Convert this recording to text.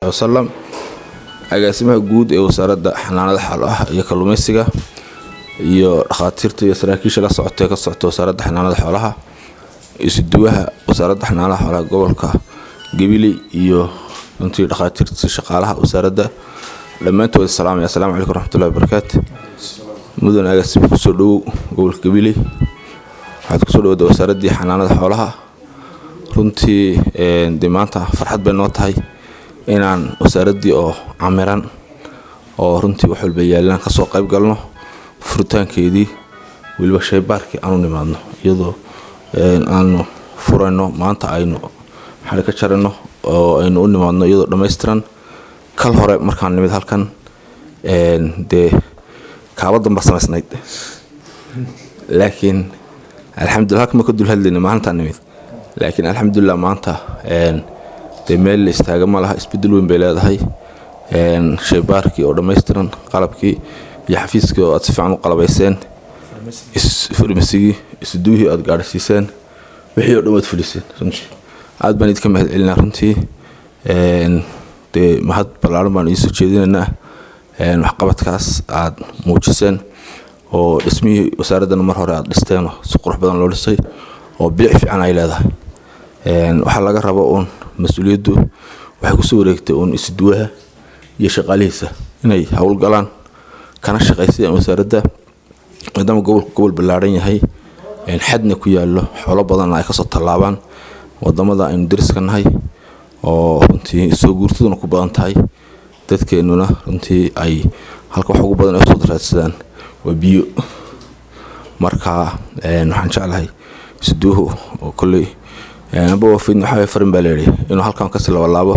وسلم agaasimaha guud ee wasaaradda xanaanada xoolaha iyo kalluumeysiga iyo dhaqaatiirta iyo saraakiisha la socotay ka socota wasaaradda xanaanada xoolaha isuduwaha wasaaradda xanaanada xoolaha gobolka Gabiley iyo intii dhaqaatiirta shaqaalaha wasaaradda dhamaantood assalaamu calaykum waraxmatullaahi wabarakaatuh mudan agaasimo ku soo dhaw gobolka Gabiley waxaad ku soo dhawada wasaaradda xanaanada xoolaha runtii maanta farxad bay noo tahay inaan wasaaradii oo camiran oo runtii wax walba yaalan ka soo qayb galno furitaankeedii waliba shaybaarkii aanu nimaadno iyadoo aanu furayno maanta aynu xal ka jarano oo aynu u nimaadno iyadoo dhameystiran kal hore markaan nimid halkan kaabadan ba samaysnayd laakiin alxamdulillah kama ka dul hadlayna maanta nimid laakiin alxamdulillah maanta meel istaaga ma laha isbedel weyn bay leedahay shaybaarkii oo dhameystiran qalabkii iyo xafiiskii oo aad si fiican u qalabayseen farmasigii isduuhii aad gaarsiiseen wixii oo dhan waad fuliseen runtii aad baan idinka mahadcelinaa runtii mahad ballaaran baan idiin soo jeedinaynaa waxqabadkaas aad muujiseen oo dhismihii wasaaraddana mar hore aad dhisteen si qurux badan loo dhisay oo bilic fiican ay leedahay waxaa laga rabo uun mas'uuliyaddu waxay ku soo wareegtay uun isduwaha iyo shaqaalihiisa inay hawl galaan kana shaqeeyaan wasaaradda maadaama gobol ballaaran yahay xadna ku yaalo xoolo badan ay ka soo tallaabaan wadamada aynu dariska nahay oo runtii soo guurtaduna ku badan tahay dadkeenuna runtii ay halka wax ugu badan ay soo raadsadaan waa biyo marka waxaan jeclahay isduuhu oo kulli aba wafin waxa farin baa leeyahay inuu halkan ka sii laabo